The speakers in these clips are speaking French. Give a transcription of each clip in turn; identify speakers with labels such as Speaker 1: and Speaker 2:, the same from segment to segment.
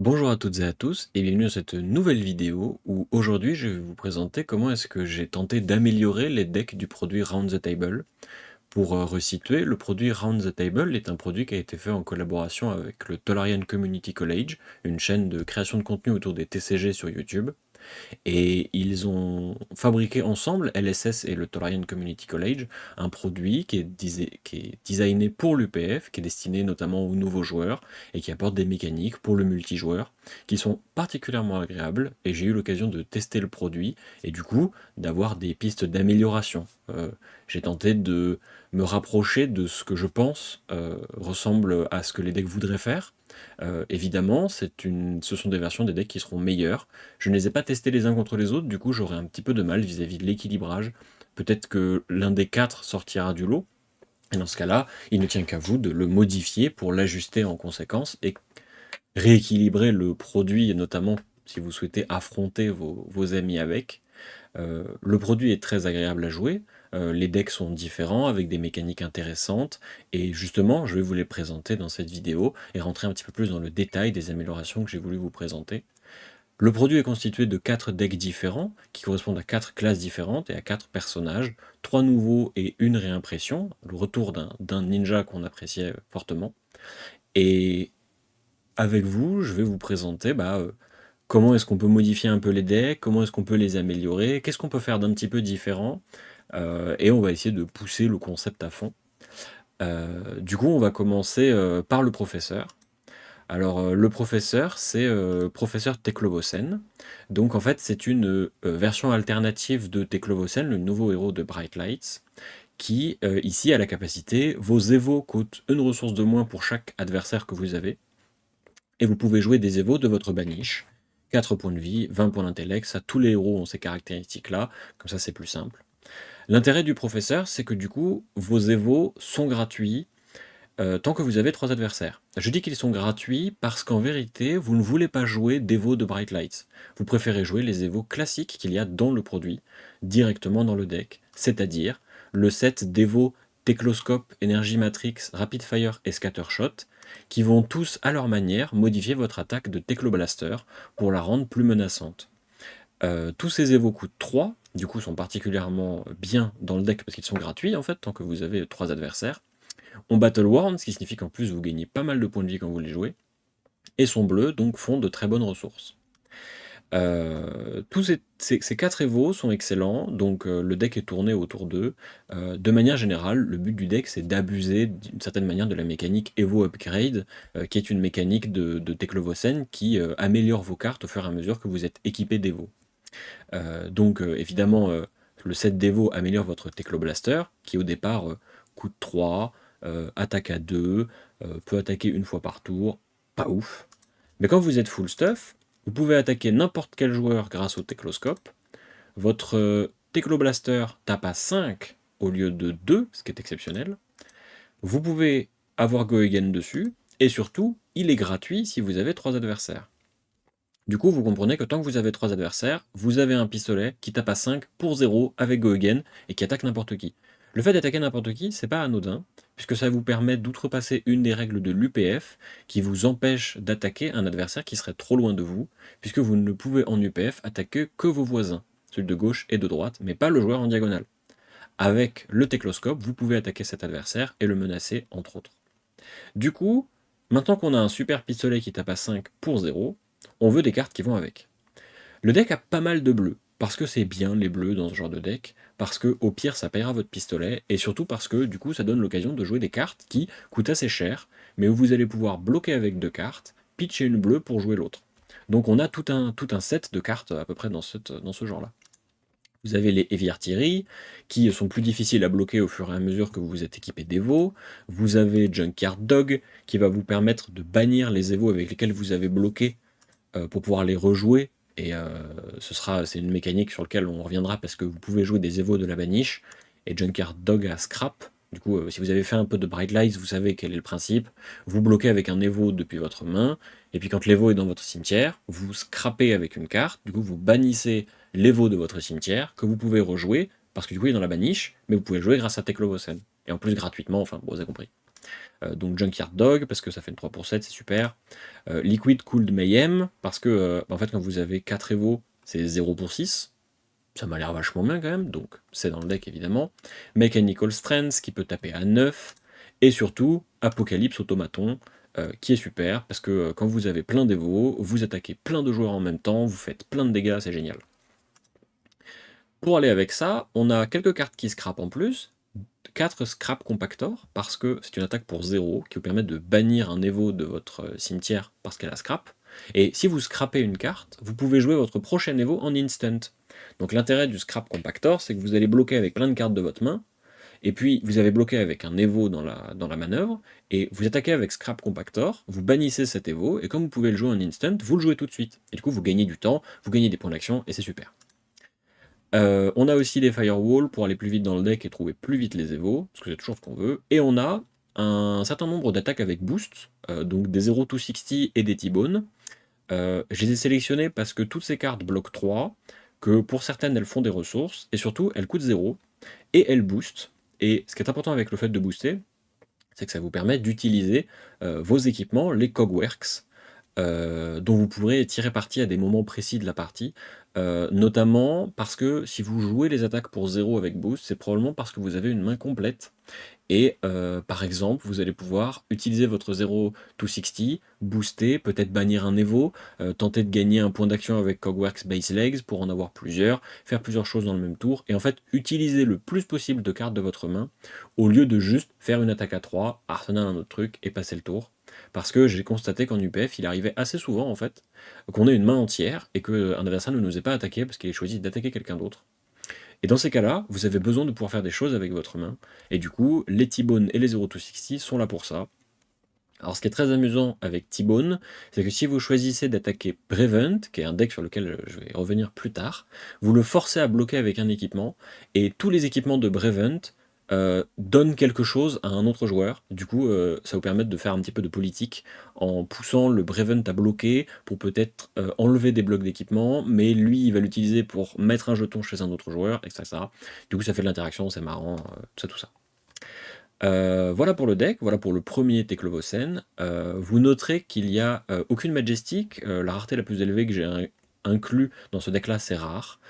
Speaker 1: Bonjour à toutes et à tous et bienvenue dans cette nouvelle vidéo où aujourd'hui je vais vous présenter comment est-ce que j'ai tenté d'améliorer les decks du produit Round the Table. Pour resituer, le produit Round the Table est un produit qui a été fait en collaboration avec le Tolarian Community College, une chaîne de création de contenu autour des TCG sur YouTube. Et ils ont fabriqué ensemble, LSS et le Tolarian Community College, un produit qui est designé pour l'UPF, qui est destiné notamment aux nouveaux joueurs, et qui apporte des mécaniques pour le multijoueur, qui sont particulièrement agréables, et j'ai eu l'occasion de tester le produit, et du coup, d'avoir des pistes d'amélioration. J'ai tenté de me rapprocher de ce que je pense ressemble à ce que les decks voudraient faire. Évidemment, ce sont des versions des decks qui seront meilleures. Je ne les ai pas testés les uns contre les autres, du coup j'aurai un petit peu de mal vis-à-vis de l'équilibrage. Peut-être que l'un des quatre sortira du lot, et dans ce cas-là, il ne tient qu'à vous de le modifier pour l'ajuster en conséquence et rééquilibrer le produit, et notamment si vous souhaitez affronter vos amis avec. Le produit est très agréable à jouer, les decks sont différents avec des mécaniques intéressantes et justement je vais vous les présenter dans cette vidéo et rentrer un petit peu plus dans le détail des améliorations que j'ai voulu vous présenter. Le produit est constitué de 4 decks différents qui correspondent à 4 classes différentes et à 4 personnages, 3 nouveaux et une réimpression, le retour d'un ninja qu'on appréciait fortement. Et avec vous, je vais vous présenter comment est-ce qu'on peut modifier un peu les decks, comment est-ce qu'on peut les améliorer, qu'est-ce qu'on peut faire d'un petit peu différent, et on va essayer de pousser le concept à fond. Du coup, on va commencer par le professeur. Alors, le professeur, c'est professeur Teklovosen. Donc, en fait, c'est une version alternative de Teklovosen, le nouveau héros de Bright Lights, qui, ici, a la capacité, vos évos coûtent une ressource de moins pour chaque adversaire que vous avez, et vous pouvez jouer des évos de votre baniche. 4 points de vie, 20 points d'intellect, ça, tous les héros ont ces caractéristiques-là, comme ça c'est plus simple. L'intérêt du professeur, c'est que du coup, vos évos sont gratuits, tant que vous avez 3 adversaires. Je dis qu'ils sont gratuits parce qu'en vérité, vous ne voulez pas jouer d'Evo de Bright Lights. Vous préférez jouer les Evo classiques qu'il y a dans le produit, directement dans le deck, c'est-à-dire le set d'Evo Tecloscope, Energy Matrix, Rapid Fire et Scattershot, qui vont tous à leur manière modifier votre attaque de Tecloblaster pour la rendre plus menaçante. Tous ces Evo coûtent 3, du coup sont particulièrement bien dans le deck parce qu'ils sont gratuits en fait, tant que vous avez 3 adversaires. On Battle Worn, ce qui signifie qu'en plus vous gagnez pas mal de points de vie quand vous les jouez, et sont bleus, donc font de très bonnes ressources. Tous ces 4 évos sont excellents, donc le deck est tourné autour d'eux. De manière générale, le but du deck c'est d'abuser d'une certaine manière de la mécanique Evo Upgrade, qui est une mécanique de Teklovosen qui améliore vos cartes au fur et à mesure que vous êtes équipé d'Evo. Donc évidemment, le set d'Evo améliore votre Tecloblaster, qui au départ coûte 3, attaque à 2, peut attaquer une fois par tour, pas ouf. Mais quand vous êtes full stuff, vous pouvez attaquer n'importe quel joueur grâce au Tecloscope. Votre Tecloblaster tape à 5 au lieu de 2, ce qui est exceptionnel. Vous pouvez avoir Go Again dessus, et surtout, il est gratuit si vous avez 3 adversaires. Du coup, vous comprenez que tant que vous avez 3 adversaires, vous avez un pistolet qui tape à 5 pour 0 avec Go Again et qui attaque n'importe qui. Le fait d'attaquer n'importe qui, c'est pas anodin, puisque ça vous permet d'outrepasser une des règles de l'UPF qui vous empêche d'attaquer un adversaire qui serait trop loin de vous, puisque vous ne pouvez en UPF attaquer que vos voisins, celui de gauche et de droite, mais pas le joueur en diagonale. Avec le Tecloscope, vous pouvez attaquer cet adversaire et le menacer, entre autres. Du coup, maintenant qu'on a un super pistolet qui tape à 5 pour 0, on veut des cartes qui vont avec. Le deck a pas mal de bleus, parce que c'est bien les bleus dans ce genre de deck, parce que au pire ça payera votre pistolet, et surtout parce que du coup ça donne l'occasion de jouer des cartes qui coûtent assez cher, mais où vous allez pouvoir bloquer avec 2 cartes, pitcher une bleue pour jouer l'autre. Donc on a tout un set de cartes à peu près dans ce genre-là. Vous avez les Heavy Artillery, qui sont plus difficiles à bloquer au fur et à mesure que vous vous êtes équipé d'Evo. Vous avez Junkyard Dog, qui va vous permettre de bannir les Evo avec lesquels vous avez bloqué pour pouvoir les rejouer. Et c'est une mécanique sur laquelle on reviendra parce que vous pouvez jouer des Evo de la baniche. Et Junkyard Dog à scrap. Du coup, si vous avez fait un peu de Bright Lights, vous savez quel est le principe. Vous bloquez avec un Evo depuis votre main. Et puis quand l'Evo est dans votre cimetière, vous scrapez avec une carte. Du coup, vous bannissez l'Evo de votre cimetière que vous pouvez rejouer parce que du coup il est dans la baniche, mais vous pouvez jouer grâce à Teklovosen. Et en plus gratuitement, enfin bon, vous avez compris. Donc Junkyard Dog, parce que ça fait une 3 pour 7, c'est super. Liquid Cooled Mayhem, parce que en fait quand vous avez 4 Evo, c'est 0 pour 6. Ça m'a l'air vachement bien quand même, donc c'est dans le deck évidemment. Mechanical Strength, qui peut taper à 9. Et surtout, Apocalypse Automaton, qui est super, parce que quand vous avez plein d'Evo, vous attaquez plein de joueurs en même temps, vous faites plein de dégâts, c'est génial. Pour aller avec ça, on a quelques cartes qui scrap en plus. 4 Scrap Compactor, parce que c'est une attaque pour 0, qui vous permet de bannir un Evo de votre cimetière parce qu'elle a scrap. Et si vous scrapez une carte, vous pouvez jouer votre prochain Evo en instant. Donc l'intérêt du Scrap Compactor, c'est que vous allez bloquer avec plein de cartes de votre main, et puis vous avez bloqué avec un Evo dans la manœuvre, et vous attaquez avec Scrap Compactor, vous bannissez cet Evo, et comme vous pouvez le jouer en instant, vous le jouez tout de suite. Et du coup, vous gagnez du temps, vous gagnez des points d'action, et c'est super. On a aussi des firewalls pour aller plus vite dans le deck et trouver plus vite les Evo, parce que c'est toujours ce qu'on veut. Et on a un certain nombre d'attaques avec boost, donc des 0-260 et des T-Bone. Je les ai sélectionnés parce que toutes ces cartes bloquent 3, que pour certaines elles font des ressources, et surtout elles coûtent 0, et elles boostent. Et ce qui est important avec le fait de booster, c'est que ça vous permet d'utiliser vos équipements, les Cogworks, dont vous pourrez tirer parti à des moments précis de la partie, notamment parce que si vous jouez les attaques pour 0 avec boost, c'est probablement parce que vous avez une main complète. Et par exemple, vous allez pouvoir utiliser votre 0-260, booster, peut-être bannir un Evo, tenter de gagner un point d'action avec Cogworks Base Legs pour en avoir plusieurs, faire plusieurs choses dans le même tour, et en fait utiliser le plus possible de cartes de votre main, au lieu de juste faire une attaque à 3, arsenal un autre truc et passer le tour. Parce que j'ai constaté qu'en UPF, il arrivait assez souvent en fait, qu'on ait une main entière et qu'un adversaire ne nous ait pas attaqué parce qu'il ait choisi d'attaquer quelqu'un d'autre. Et dans ces cas-là, vous avez besoin de pouvoir faire des choses avec votre main. Et du coup, les T-Bone et les 0-260 sont là pour ça. Alors ce qui est très amusant avec T-Bone, c'est que si vous choisissez d'attaquer Brevent, qui est un deck sur lequel je vais revenir plus tard, vous le forcez à bloquer avec un équipement, et tous les équipements de Brevent donnent quelque chose à un autre joueur. Du coup, ça vous permet de faire un petit peu de politique en poussant le Brevent à bloquer pour peut-être enlever des blocs d'équipement, mais lui, il va l'utiliser pour mettre un jeton chez un autre joueur, etc. Du coup, ça fait de l'interaction, c'est marrant, tout ça. Voilà pour le deck, voilà pour le premier Teclovocen. Vous noterez qu'il n'y a aucune Majestic, la rareté la plus élevée que j'ai inclus dans ce deck là c'est rare.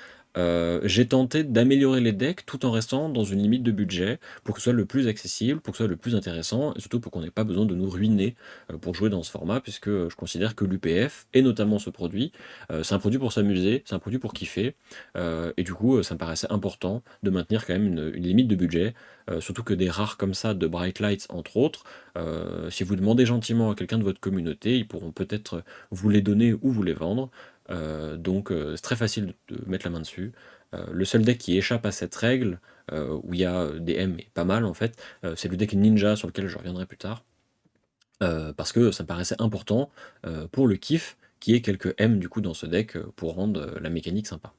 Speaker 1: J'ai tenté d'améliorer les decks tout en restant dans une limite de budget pour que ce soit le plus accessible, pour que ce soit le plus intéressant, et surtout pour qu'on n'ait pas besoin de nous ruiner pour jouer dans ce format, puisque je considère que l'UPF, et notamment ce produit, c'est un produit pour s'amuser, c'est un produit pour kiffer, et du coup ça me paraissait important de maintenir quand même une limite de budget, surtout que des rares comme ça, de Bright Lights entre autres, si vous demandez gentiment à quelqu'un de votre communauté, ils pourront peut-être vous les donner ou vous les vendre. Donc c'est très facile de mettre la main dessus. Le seul deck qui échappe à cette règle, où il y a des M et pas mal en fait, c'est le deck Ninja sur lequel je reviendrai plus tard. Parce que ça me paraissait important pour le kiff qu'il y ait quelques M du coup dans ce deck pour rendre la mécanique sympa.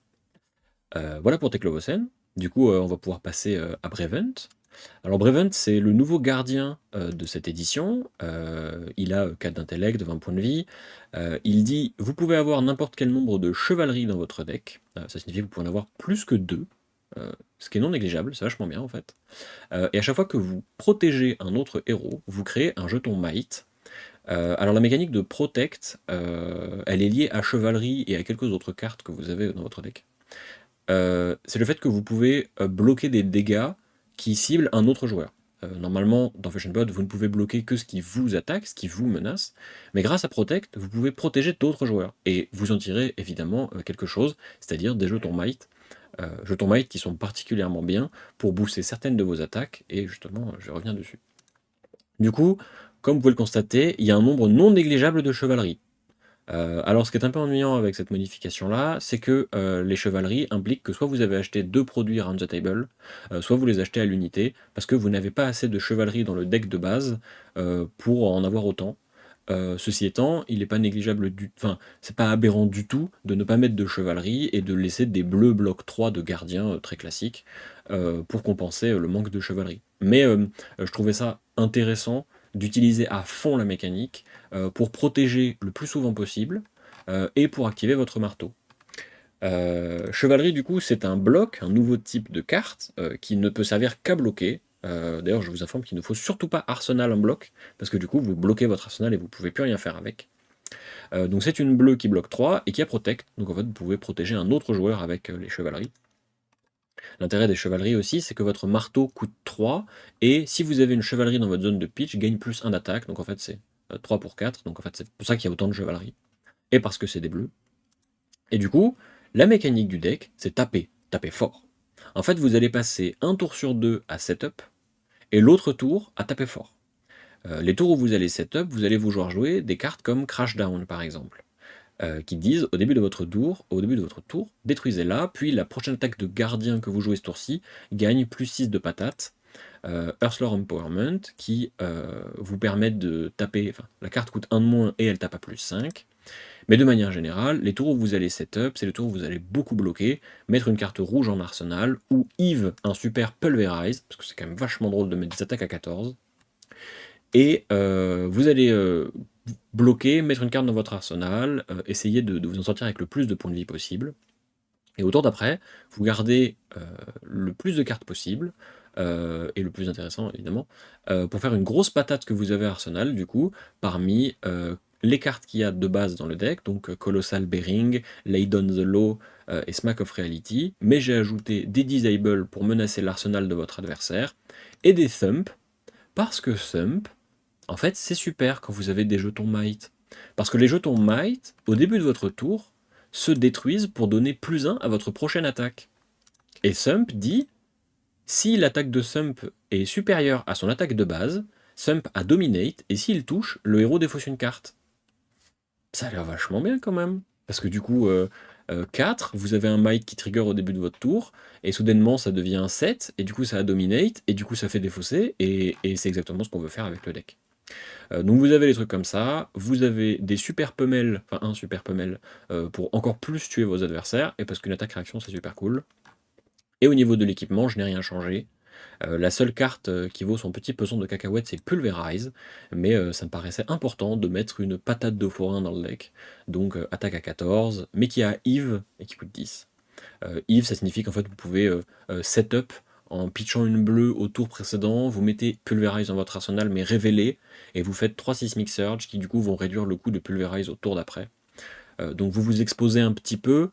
Speaker 1: Voilà pour Teclovocen. Du coup, on va pouvoir passer à Brevent. Alors Brevent, c'est le nouveau gardien de cette édition. Il a 4 d'intellect, 20 points de vie. Il dit, vous pouvez avoir n'importe quel nombre de chevaleries dans votre deck. Ça signifie que vous pouvez en avoir plus que 2. Ce qui est non négligeable, c'est vachement bien en fait. Et à chaque fois que vous protégez un autre héros, vous créez un jeton Might. Alors la mécanique de Protect, elle est liée à chevalerie et à quelques autres cartes que vous avez dans votre deck. C'est le fait que vous pouvez bloquer des dégâts qui ciblent un autre joueur. Normalement, dans Fashion Pod, vous ne pouvez bloquer que ce qui vous attaque, ce qui vous menace, mais grâce à Protect, vous pouvez protéger d'autres joueurs, et vous en tirez évidemment quelque chose, c'est-à-dire des jetons Might qui sont particulièrement bien pour booster certaines de vos attaques, et justement, je reviens dessus. Du coup, comme vous pouvez le constater, il y a un nombre non négligeable de chevaleries. Alors ce qui est un peu ennuyant avec cette modification-là, c'est que les chevaleries impliquent que soit vous avez acheté 2 produits Round the Table, soit vous les achetez à l'unité, parce que vous n'avez pas assez de chevalerie dans le deck de base pour en avoir autant. Ceci étant, il n'est pas négligeable enfin, c'est pas aberrant du tout de ne pas mettre de chevalerie et de laisser des bleus bloc 3 de gardien très classiques pour compenser le manque de chevalerie. Mais je trouvais ça intéressant d'utiliser à fond la mécanique pour protéger le plus souvent possible et pour activer votre marteau. Chevalerie, du coup, c'est un bloc, un nouveau type de carte qui ne peut servir qu'à bloquer. D'ailleurs, je vous informe qu'il ne faut surtout pas Arsenal en bloc, parce que du coup, vous bloquez votre Arsenal et vous ne pouvez plus rien faire avec. Donc c'est une bleue qui bloque 3 et qui a Protect, donc en fait, vous pouvez protéger un autre joueur avec les chevaleries. L'intérêt des chevaleries aussi, c'est que votre marteau coûte 3, et si vous avez une chevalerie dans votre zone de pitch, gagne plus 1 d'attaque, donc en fait c'est 3 pour 4, donc en fait c'est pour ça qu'il y a autant de chevaleries, et parce que c'est des bleus. Et du coup, la mécanique du deck, c'est taper, taper fort. En fait, vous allez passer un tour sur 2 à setup, et l'autre tour à taper fort. Les tours où vous allez setup, vous allez vous jouer des cartes comme Crashdown par exemple. Qui disent au début de votre tour, détruisez-la, puis la prochaine attaque de gardien que vous jouez ce tour-ci gagne plus 6 de patates. Earthlore Empowerment qui vous permet de taper, enfin la carte coûte 1 de moins et elle tape à plus 5. Mais de manière générale, les tours où vous allez setup, c'est les tours où vous allez beaucoup bloquer, mettre une carte rouge en arsenal, ou Eve un super Pulverize, parce que c'est quand même vachement drôle de mettre des attaques à 14. Et vous allez bloquer, mettre une carte dans votre arsenal, essayer de vous en sortir avec le plus de points de vie possible. Et au tour d'après, vous gardez le plus de cartes possible, et le plus intéressant évidemment, pour faire une grosse patate que vous avez à arsenal, du coup, parmi les cartes qu'il y a de base dans le deck, donc Colossal Bearing, Laid on the Law et Smack of Reality, mais j'ai ajouté des Disable pour menacer l'arsenal de votre adversaire, et des Thump, parce que Thump, en fait, c'est super quand vous avez des jetons Might. Parce que les jetons Might, au début de votre tour, se détruisent pour donner plus 1 à votre prochaine attaque. Et Thump dit, si l'attaque de Thump est supérieure à son attaque de base, Thump a Dominate, et s'il touche, le héros défausse une carte. Ça a l'air vachement bien quand même. Parce que du coup, 4, vous avez un Might qui trigger au début de votre tour, et soudainement ça devient un 7, et du coup ça a Dominate, et du coup ça fait défausser, et c'est exactement ce qu'on veut faire avec le deck. Donc vous avez les trucs comme ça, vous avez des super pummels, enfin un super pummel, pour encore plus tuer vos adversaires, et parce qu'une attaque-réaction c'est super cool. Et au niveau de l'équipement, je n'ai rien changé. La seule carte qui vaut son petit pesant de cacahuète, c'est Pulverize, mais ça me paraissait important de mettre une patate de forain dans le deck, donc attaque à 14, mais qui a Eve et qui coûte 10. Eve, ça signifie qu'en fait vous pouvez setup en pitchant une bleue au tour précédent, vous mettez Pulverize dans votre arsenal mais révélé, et vous faites 3 Seismic Surge qui du coup vont réduire le coût de Pulverize au tour d'après. Donc vous vous exposez un petit peu,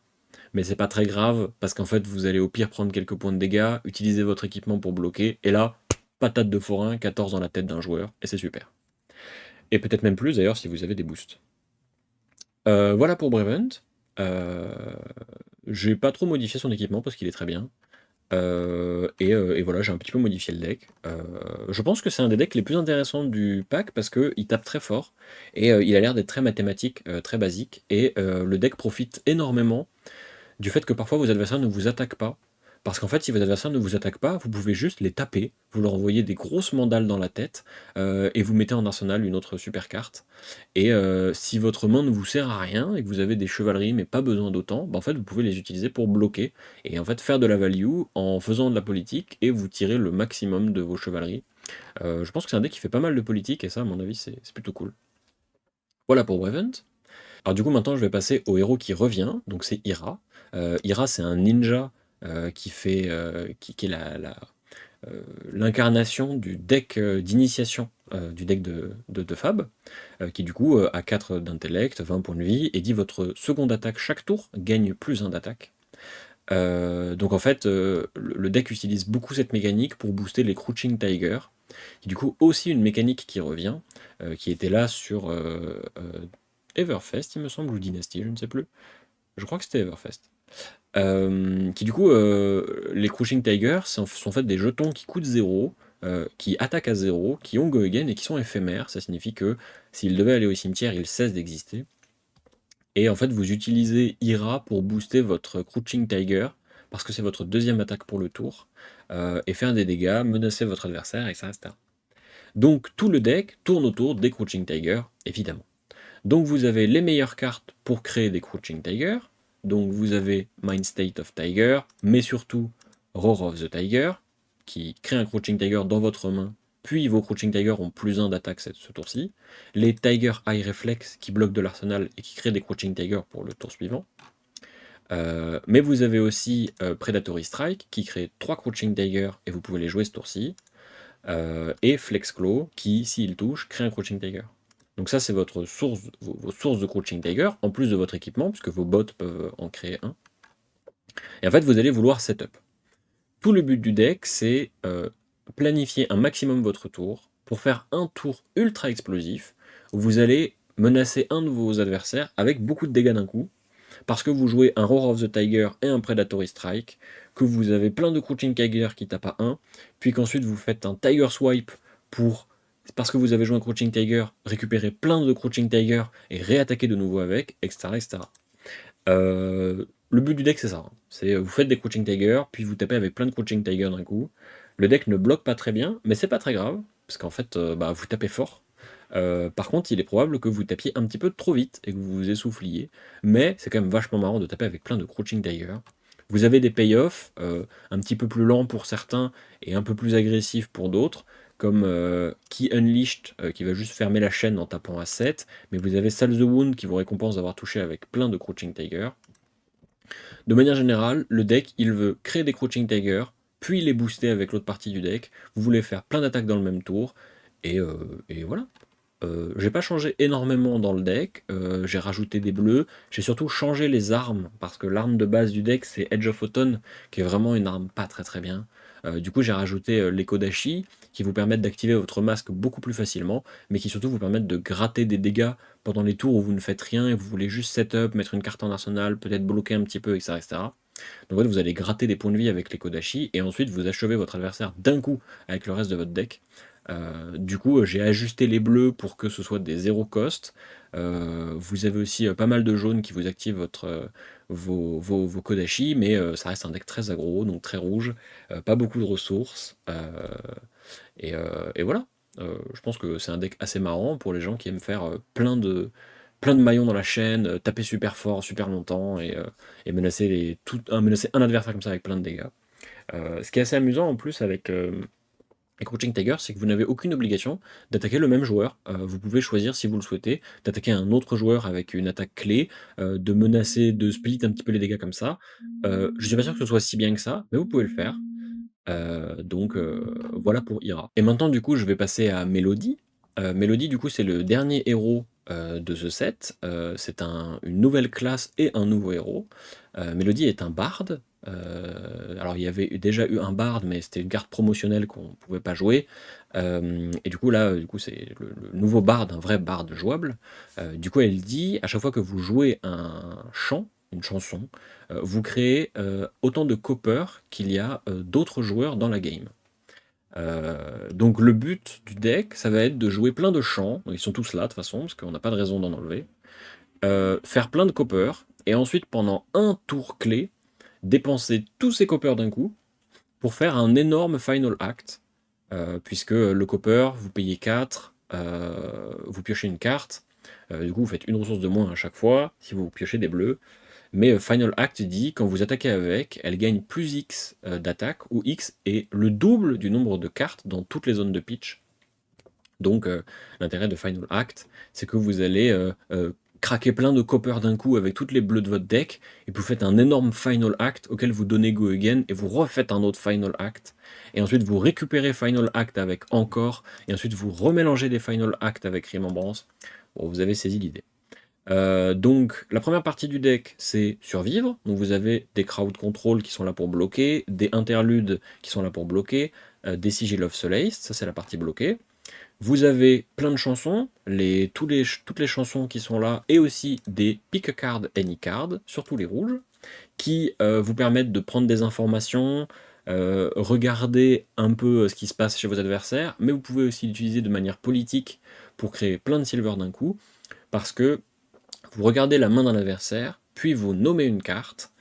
Speaker 1: mais c'est pas très grave, parce qu'en fait vous allez au pire prendre quelques points de dégâts, utiliser votre équipement pour bloquer, et là, patate de forain, 14 dans la tête d'un joueur, et c'est super. Et peut-être même plus d'ailleurs si vous avez des boosts. Voilà pour Brevent. J'ai pas trop modifié son équipement parce qu'il est très bien. Et voilà, j'ai un petit peu modifié le deck. Je pense que c'est un des decks les plus intéressants du pack parce qu'il tape très fort et il a l'air d'être très mathématique, très basique. Et le deck profite énormément du fait que parfois vos adversaires ne vous attaquent pas. Parce qu'en fait, si vos adversaires ne vous attaquent pas, vous pouvez juste les taper, vous leur envoyez des grosses mandales dans la tête, et vous mettez en arsenal une autre super carte. Et si votre main ne vous sert à rien, et que vous avez des chevaleries mais pas besoin d'autant, bah en fait vous pouvez les utiliser pour bloquer, et en fait faire de la value en faisant de la politique, et vous tirez le maximum de vos chevaleries. Je pense que c'est un deck qui fait pas mal de politique, et ça à mon avis c'est plutôt cool. Voilà pour Brevent. Alors du coup maintenant je vais passer au héros qui revient, donc c'est Ira. Ira c'est un ninja qui est l'incarnation du deck d'initiation du deck de Fab, qui du coup a 4 d'intellect, 20 points de vie, et dit votre seconde attaque chaque tour gagne plus 1 d'attaque. Donc en fait, le deck utilise beaucoup cette mécanique pour booster les Crouching Tiger, qui du coup aussi une mécanique qui revient, qui était là sur Everfest, il me semble, ou Dynasty, je ne sais plus. Je crois que c'était Everfest. Qui du coup, les Crouching Tiger sont en fait des jetons qui coûtent 0, qui attaquent à 0, qui ont Go Again et qui sont éphémères. Ça signifie que s'ils devaient aller au cimetière, ils cessent d'exister. Et en fait, vous utilisez Ira pour booster votre Crouching Tiger, parce que c'est votre deuxième attaque pour le tour, et faire des dégâts, menacer votre adversaire, etc. Donc tout le deck tourne autour des Crouching Tiger, évidemment. Donc vous avez les meilleures cartes pour créer des Crouching Tiger. Donc vous avez Mind State of Tiger, mais surtout Roar of the Tiger, qui crée un Crouching Tiger dans votre main, puis vos Crouching Tiger ont plus 1 d'attaque ce tour-ci. Les Tiger Eye Reflex qui bloquent de l'arsenal et qui créent des Crouching Tiger pour le tour suivant. Mais vous avez aussi Predatory Strike qui crée 3 Crouching Tiger et vous pouvez les jouer ce tour-ci. et Flex Claw, qui, s'il touche, crée un Crouching Tiger. Donc ça, c'est votre source, vos sources de Crouching Tiger, en plus de votre équipement, puisque vos bots peuvent en créer un. Et en fait, vous allez vouloir setup. Tout le but du deck, c'est planifier un maximum votre tour pour faire un tour ultra explosif où vous allez menacer un de vos adversaires avec beaucoup de dégâts d'un coup, parce que vous jouez un Roar of the Tiger et un Predatory Strike, que vous avez plein de Crouching Tiger qui tapent à 1, puis qu'ensuite vous faites un Tiger Swipe pour, parce que vous avez joué un Crouching Tiger, récupérer plein de Crouching Tiger et réattaquer de nouveau avec, etc. etc. Le but du deck, c'est ça, hein. C'est vous faites des Crouching Tiger, puis vous tapez avec plein de Crouching Tiger d'un coup. Le deck ne bloque pas très bien, mais c'est pas très grave, parce qu'en fait, vous tapez fort. Par contre, il est probable que vous tapiez un petit peu trop vite et que vous vous essouffliez, mais c'est quand même vachement marrant de taper avec plein de Crouching Tiger. Vous avez des payoffs, un petit peu plus lents pour certains et un peu plus agressifs pour d'autres, comme Key Unleashed, qui va juste fermer la chaîne en tapant à 7, mais vous avez Salve the Wound qui vous récompense d'avoir touché avec plein de Crouching Tiger. De manière générale, le deck, il veut créer des Crouching Tiger, puis les booster avec l'autre partie du deck. Vous voulez faire plein d'attaques dans le même tour, et voilà. J'ai pas changé énormément dans le deck, j'ai rajouté des bleus, j'ai surtout changé les armes, parce que l'arme de base du deck c'est Edge of Autumn, qui est vraiment une arme pas très très bien. Du coup j'ai rajouté les Kodashi, qui vous permettent d'activer votre masque beaucoup plus facilement, mais qui surtout vous permettent de gratter des dégâts pendant les tours où vous ne faites rien et vous voulez juste setup, mettre une carte en arsenal, peut-être bloquer un petit peu, etc. etc. Donc en fait, vous allez gratter des points de vie avec les Kodashi, et ensuite vous achevez votre adversaire d'un coup avec le reste de votre deck. Du coup, j'ai ajusté les bleus pour que ce soit des zéro cost. Vous avez aussi pas mal de jaunes qui vous activent vos Kodashi, mais ça reste un deck très aggro, donc très rouge, pas beaucoup de ressources. Et voilà. Je pense que c'est un deck assez marrant pour les gens qui aiment faire plein de maillons dans la chaîne, taper super fort, super longtemps, et menacer un adversaire comme ça avec plein de dégâts. Ce qui est assez amusant en plus avec les Crouching Tiger, c'est que vous n'avez aucune obligation d'attaquer le même joueur. Vous pouvez choisir, si vous le souhaitez, d'attaquer un autre joueur avec une attaque clé, de menacer, de split un petit peu les dégâts comme ça. Je suis pas sûr que ce soit si bien que ça, mais vous pouvez le faire. Donc voilà pour Ira. Et maintenant du coup je vais passer à Mélodie. Mélodie du coup c'est le dernier héros de ce set. C'est une nouvelle classe et un nouveau héros. Mélodie est un barde. Alors il y avait déjà eu un barde mais c'était une carte promotionnelle qu'on ne pouvait pas jouer. Et du coup là c'est le nouveau barde, un vrai barde jouable. Du coup elle dit à chaque fois que vous jouez un chant, une chanson, vous créez autant de copper qu'il y a d'autres joueurs dans la game. Donc le but du deck, ça va être de jouer plein de chants, ils sont tous là de toute façon, parce qu'on n'a pas de raison d'en enlever, faire plein de copper, et ensuite pendant un tour clé, dépenser tous ces coppers d'un coup, pour faire un énorme final act, puisque le copper, vous payez 4, vous piochez une carte, du coup vous faites une ressource de moins à chaque fois, si vous piochez des bleus, mais Final Act dit, quand vous attaquez avec, elle gagne plus X d'attaque, où X est le double du nombre de cartes dans toutes les zones de pitch. Donc l'intérêt de Final Act, c'est que vous allez craquer plein de copper d'un coup avec toutes les bleus de votre deck, et puis vous faites un énorme Final Act auquel vous donnez Go Again, et vous refaites un autre Final Act, et ensuite vous récupérez Final Act avec encore, et ensuite vous remélangez des Final Act avec Remembrance. Bon, vous avez saisi l'idée. Donc la première partie du deck c'est survivre, donc vous avez des crowd control qui sont là pour bloquer, des interludes qui sont là pour bloquer, des Sigil of Solace, ça c'est la partie bloquée. Vous avez plein de chansons, toutes les chansons qui sont là, et aussi des pick a card, any card, surtout les rouges, qui vous permettent de prendre des informations, regarder un peu ce qui se passe chez vos adversaires, mais vous pouvez aussi l'utiliser de manière politique pour créer plein de silver d'un coup, parce que vous regardez la main d'un adversaire, puis vous nommez une carte,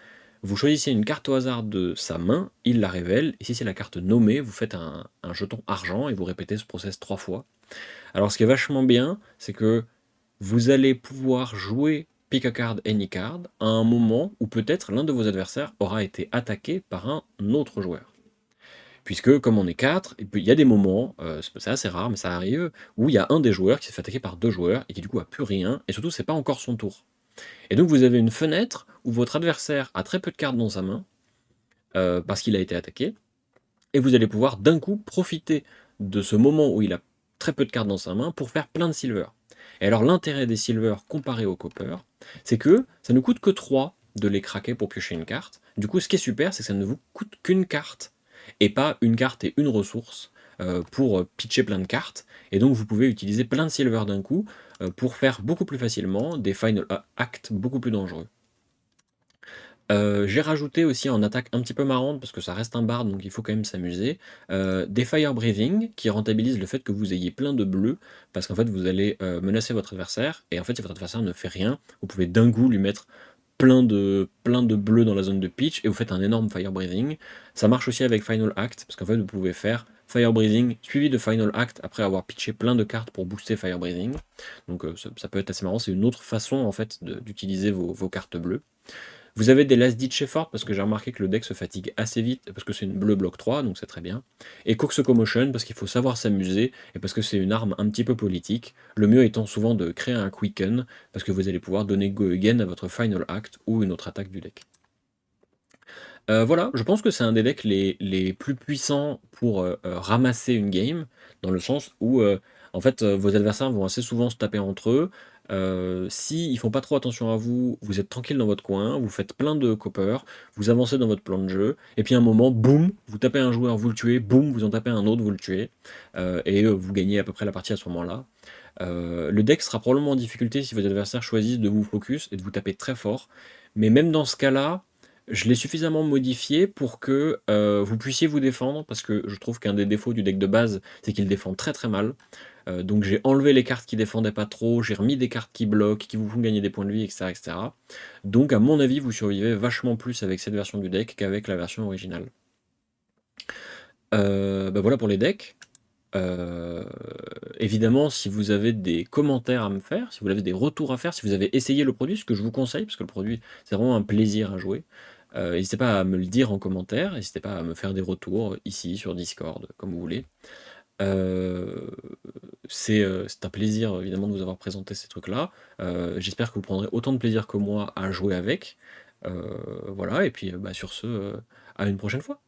Speaker 1: vous choisissez une carte au hasard de sa main, il la révèle, et si c'est la carte nommée, vous faites un jeton argent et vous répétez ce process 3 fois. Alors ce qui est vachement bien, c'est que vous allez pouvoir jouer pick a card, any card, à un moment où peut-être l'un de vos adversaires aura été attaqué par un autre joueur. Puisque comme on est 4, il y a des moments, c'est assez rare mais ça arrive, où il y a un des joueurs qui s'est fait attaquer par 2 joueurs et qui du coup a plus rien, et surtout c'est pas encore son tour. Et donc vous avez une fenêtre où votre adversaire a très peu de cartes dans sa main, parce qu'il a été attaqué, et vous allez pouvoir d'un coup profiter de ce moment où il a très peu de cartes dans sa main pour faire plein de silver. Et alors l'intérêt des silver comparé au copper, c'est que ça ne coûte que 3 de les craquer pour piocher une carte. Du coup, ce qui est super, c'est que ça ne vous coûte qu'une carte, et pas une carte et une ressource pour pitcher plein de cartes. Et donc vous pouvez utiliser plein de silver d'un coup pour faire beaucoup plus facilement des final acts beaucoup plus dangereux. J'ai rajouté aussi en attaque un petit peu marrante, parce que ça reste un bard, donc il faut quand même s'amuser, des fire breathing qui rentabilisent le fait que vous ayez plein de bleus, parce qu'en fait vous allez menacer votre adversaire, et en fait si votre adversaire ne fait rien, vous pouvez d'un coup lui mettre plein de bleus dans la zone de pitch, et vous faites un énorme fire breathing. Ça marche aussi avec final act, parce qu'en fait vous pouvez faire fire breathing suivi de final act après avoir pitché plein de cartes pour booster fire breathing. Donc ça peut être assez marrant, c'est une autre façon en fait d'utiliser vos cartes bleues. Vous avez des Last Ditch Effort, parce que j'ai remarqué que le deck se fatigue assez vite, parce que c'est une bleue bloc 3, donc c'est très bien. Et Cox Commotion, parce qu'il faut savoir s'amuser, et parce que c'est une arme un petit peu politique, le mieux étant souvent de créer un Quicken, parce que vous allez pouvoir donner Go Again à votre Final Act, ou une autre attaque du deck. Voilà, je pense que c'est un des decks les plus puissants pour ramasser une game, dans le sens où en fait vos adversaires vont assez souvent se taper entre eux. Si ils font pas trop attention à vous, vous êtes tranquille dans votre coin, vous faites plein de copper, vous avancez dans votre plan de jeu, et puis à un moment, boum, vous tapez un joueur, vous le tuez, boum, vous en tapez un autre, vous le tuez, et vous gagnez à peu près la partie à ce moment-là. Le deck sera probablement en difficulté si vos adversaires choisissent de vous focus et de vous taper très fort, mais même dans ce cas-là, je l'ai suffisamment modifié pour que vous puissiez vous défendre, parce que je trouve qu'un des défauts du deck de base, c'est qu'il défend très très mal. Donc j'ai enlevé les cartes qui défendaient pas trop, j'ai remis des cartes qui bloquent, qui vous font gagner des points de vie, etc., etc. Donc à mon avis, vous survivez vachement plus avec cette version du deck qu'avec la version originale. Bah voilà pour les decks. Évidemment, si vous avez des commentaires à me faire, si vous avez des retours à faire, si vous avez essayé le produit, ce que je vous conseille, parce que le produit, c'est vraiment un plaisir à jouer, n'hésitez pas à me le dire en commentaire, n'hésitez pas à me faire des retours ici, sur Discord, comme vous voulez. C'est un plaisir, évidemment, de vous avoir présenté ces trucs-là. J'espère que vous prendrez autant de plaisir que moi à jouer avec. Voilà, et puis bah, sur ce, à une prochaine fois.